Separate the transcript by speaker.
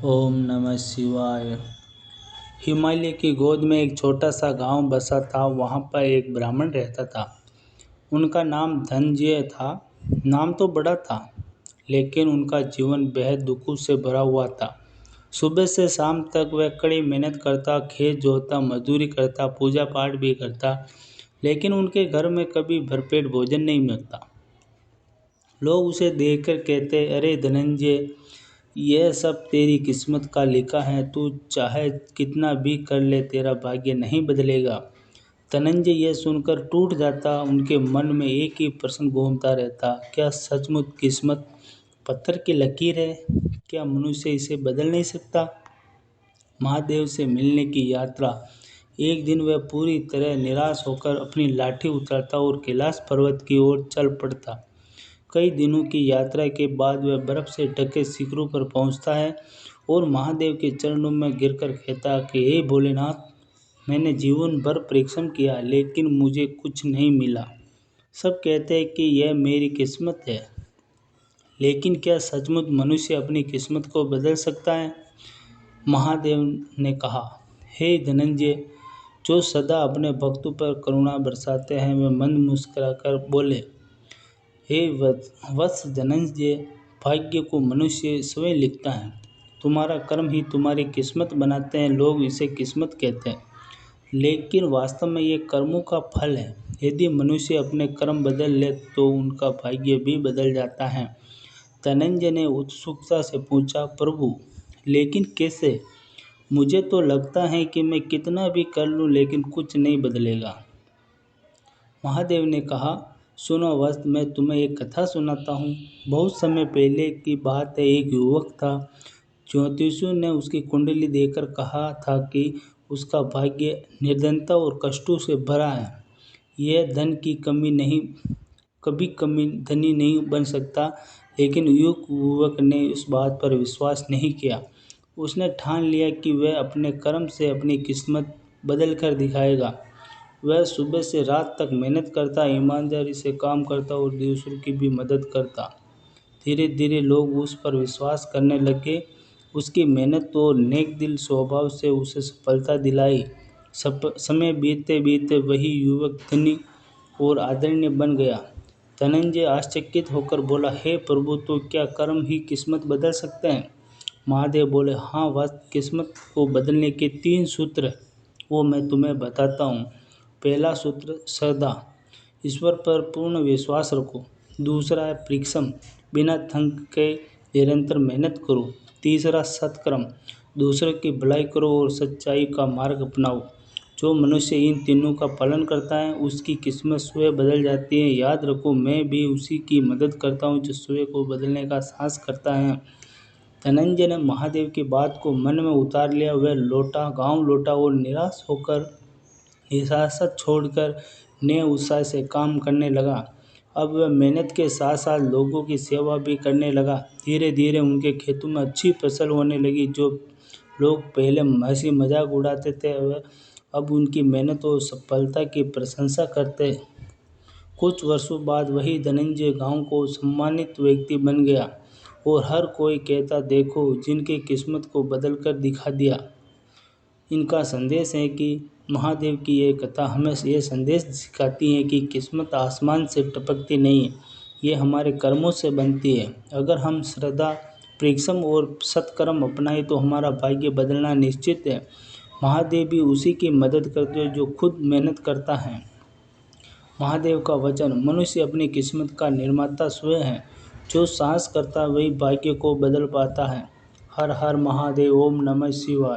Speaker 1: ओम नमः शिवाय। हिमालय की गोद में एक छोटा सा गांव बसा था। वहां पर एक ब्राह्मण रहता था। उनका नाम धनंजय था। नाम तो बड़ा था, लेकिन उनका जीवन बेहद दुखों से भरा हुआ था। सुबह से शाम तक वह कड़ी मेहनत करता, खेत जोतता, मजदूरी करता, पूजा पाठ भी करता, लेकिन उनके घर में कभी भरपेट भोजन नहीं मिलता। लोग उसे देखकर कहते, अरे धनंजय, यह सब तेरी किस्मत का लिखा है। तू चाहे कितना भी कर ले, तेरा भाग्य नहीं बदलेगा। धनंजय यह सुनकर टूट जाता। उनके मन में एक ही प्रश्न घूमता रहता, क्या सचमुच किस्मत पत्थर की लकीर है? क्या मनुष्य इसे बदल नहीं सकता? महादेव से मिलने की यात्रा। एक दिन वह पूरी तरह निराश होकर अपनी लाठी उतारता और कैलाश पर्वत की ओर चल पड़ता। कई दिनों की यात्रा के बाद वह बर्फ से ढके शिखरों पर पहुंचता है और महादेव के चरणों में गिरकर कहता कि हे भोलेनाथ, मैंने जीवन भर परिश्रम किया, लेकिन मुझे कुछ नहीं मिला। सब कहते हैं कि यह मेरी किस्मत है, लेकिन क्या सचमुच मनुष्य अपनी किस्मत को बदल सकता है? महादेव ने कहा, हे धनंजय, जो सदा अपने भक्तों पर करुणा बरसाते हैं, वे मंद मुस्कुराकर बोले, हे वत्स धनंजय, भाग्य को मनुष्य स्वयं लिखता है। तुम्हारा कर्म ही तुम्हारी किस्मत बनाते हैं। लोग इसे किस्मत कहते हैं, लेकिन वास्तव में ये कर्मों का फल है। यदि मनुष्य अपने कर्म बदल ले तो उनका भाग्य भी बदल जाता है। धनंजय ने उत्सुकता से पूछा, प्रभु, लेकिन कैसे? मुझे तो लगता है कि मैं कितना भी कर लूं, लेकिन कुछ नहीं बदलेगा। महादेव ने कहा, सुनो वत्स, मैं तुम्हें एक कथा सुनाता हूँ। बहुत समय पहले की बात है। एक युवक था। ज्योतिषियों ने उसकी कुंडली देखकर कहा था कि उसका भाग्य निर्धनता और कष्टों से भरा है। यह धन की कमी नहीं, कभी कमी धनी नहीं बन सकता। लेकिन युवक ने इस बात पर विश्वास नहीं किया। उसने ठान लिया कि वह अपने कर्म से अपनी किस्मत बदल कर दिखाएगा। वह सुबह से रात तक मेहनत करता, ईमानदारी से काम करता और दूसरों की भी मदद करता। धीरे धीरे लोग उस पर विश्वास करने लगे। उसकी मेहनत और नेक दिल स्वभाव से उसे सफलता दिलाई। समय बीतते बीतते वही युवक धनी और आदरणीय बन गया। धनंजय आश्चर्यचकित होकर बोला, हे प्रभु, तो क्या कर्म ही किस्मत बदल सकते हैं? महादेव बोले, हाँ वत्स, किस्मत को बदलने के 3 सूत्र, वो मैं तुम्हें बताता हूँ। पहला सूत्र, श्रद्धा, ईश्वर पर पूर्ण विश्वास रखो। दूसरा है परिश्रम, बिना थक के निरंतर मेहनत करो। तीसरा सत्कर्म, दूसरों की भलाई करो और सच्चाई का मार्ग अपनाओ। जो मनुष्य इन तीनों का पालन करता है, उसकी किस्मत स्वयं बदल जाती है। याद रखो, मैं भी उसी की मदद करता हूँ जो स्वयं को बदलने का साहस करता है। धनंजय ने महादेव की बात को मन में उतार लिया। वह गांव लौटा और निराश होकर, निराशा छोड़कर नए उत्साह से काम करने लगा। अब वह मेहनत के साथ साथ लोगों की सेवा भी करने लगा। धीरे धीरे उनके खेतों में अच्छी फसल होने लगी। जो लोग पहले हंसी मजाक उड़ाते थे, वह अब उनकी मेहनत और सफलता की प्रशंसा करते। कुछ वर्षों बाद वही धनंजय गांव को सम्मानित व्यक्ति बन गया और हर कोई कहता, देखो, जिनकी किस्मत को बदल कर दिखा दिया। इनका संदेश है कि महादेव की ये कथा हमें ये संदेश सिखाती है कि किस्मत आसमान से टपकती नहीं है, ये हमारे कर्मों से बनती है। अगर हम श्रद्धा, परिश्रम और सत्कर्म अपनाएं तो हमारा भाग्य बदलना निश्चित है। महादेव भी उसी की मदद करते हैं जो खुद मेहनत करता है। महादेव का वचन, मनुष्य अपनी किस्मत का निर्माता स्वयं है। जो साहस करता है वही भाग्य को बदल पाता है। हर हर महादेव। ओम नमः शिवाय।